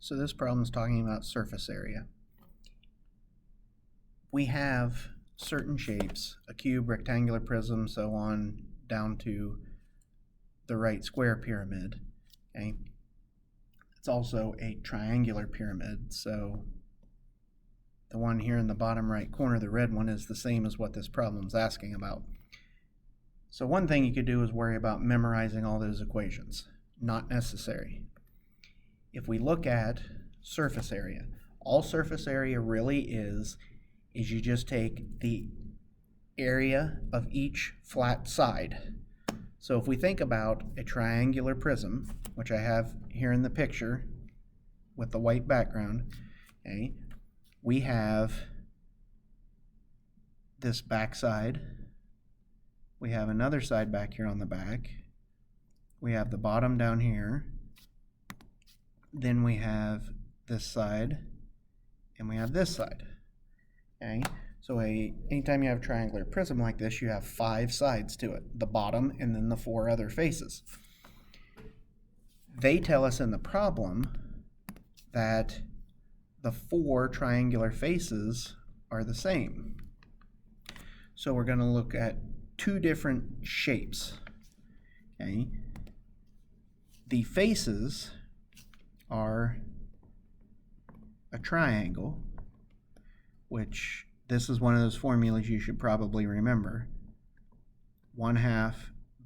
So this problem is talking about surface area. We have certain shapes, a cube, rectangular prism, so on, down to the right square pyramid. Okay. It's also a triangular pyramid, so the one here in the bottom right corner, the red one, is the same as what this problem's asking about. So one thing you could do is worry about memorizing all those equations. Not necessary. If we look at surface area, all surface area really is you just take the area of each flat side. So if we think about a triangular prism, which I have here in the picture with the white background, okay, we have this back side. We have another side back here on the back. We have the bottom down here. Then we have this side, and we have this side. Okay, so anytime you have a triangular prism like this, you have 5 sides to it, the bottom and then the 4 other faces. They tell us in the problem that the 4 triangular faces are the same. So we're going to look at 2 different shapes. Okay, the faces are a triangle, which this is one of those formulas you should probably remember. 1/2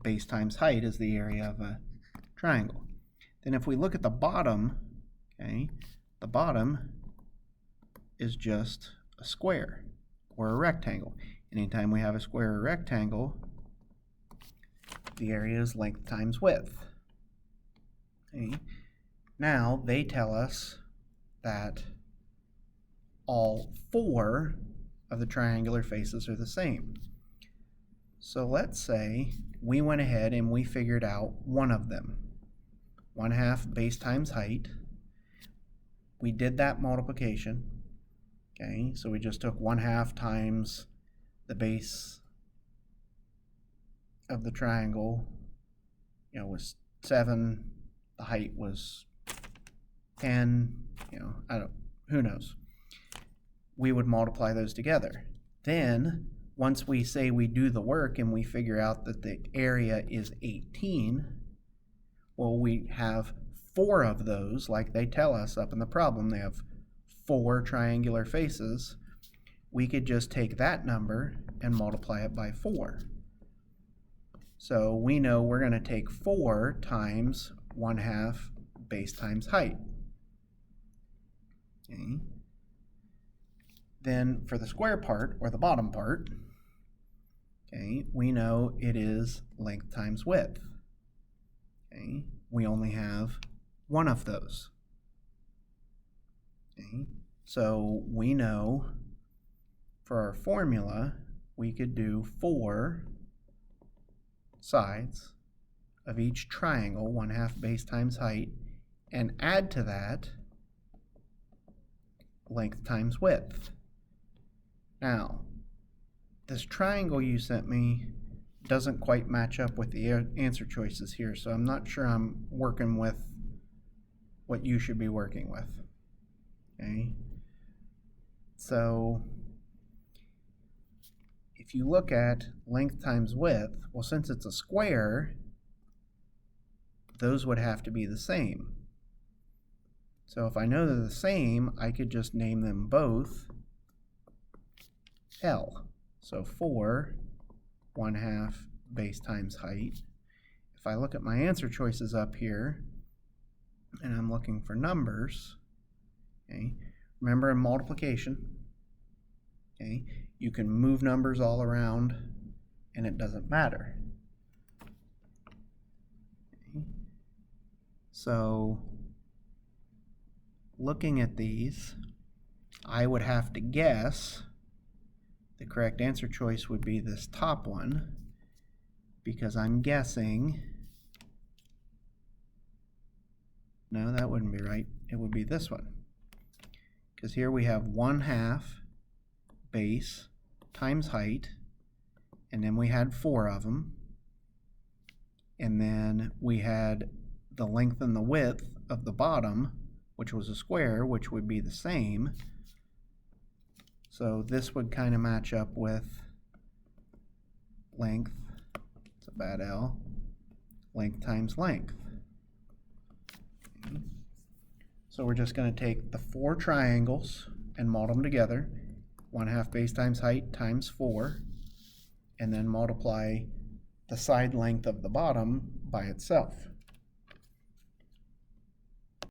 base times height is the area of a triangle. Then if we look at the bottom, okay, the bottom is just a square or a rectangle. Anytime we have a square or rectangle, the area is length times width. Okay. Now they tell us that all 4 of the triangular faces are the same. So let's say we went ahead and we figured out one of them. 1/2 base times height. We did that multiplication. Okay, so we just took 1/2 times the base of the triangle, was 7. The height was 10. Who knows? We would multiply those together. Then, once we say we do the work and we figure out that the area is 18, well, we have 4 of those, like they tell us up in the problem. They have 4 triangular faces. We could just take that number and multiply it by 4. So we know we're going to take 4 times 1/2 base times height. Okay. Then for the square part, or the bottom part, okay, we know it is length times width. Okay. We only have one of those. Okay. So we know for our formula, we could do 4 sides of each triangle, 1/2 base times height, and add to that length times width. Now, this triangle you sent me doesn't quite match up with the answer choices here, so I'm not sure I'm working with what you should be working with. Okay? So, if you look at length times width, well, since it's a square, those would have to be the same. So if I know they're the same, I could just name them both L. So 4 1/2 base times height. If I look at my answer choices up here, and I'm looking for numbers, okay, remember in multiplication, okay, you can move numbers all around and it doesn't matter. Okay. So looking at these, I would have to guess the correct answer choice would be this top one, because I'm guessing, no, that wouldn't be right. It would be this one, because here we have 1/2 base times height, and then we had 4 of them, and then we had the length and the width of the bottom which was a square, which would be the same. So this would kind of match up with length, it's a bad L, length times length. So we're just going to take the 4 triangles and model them together, 1/2 base times height times 4, and then multiply the side length of the bottom by itself.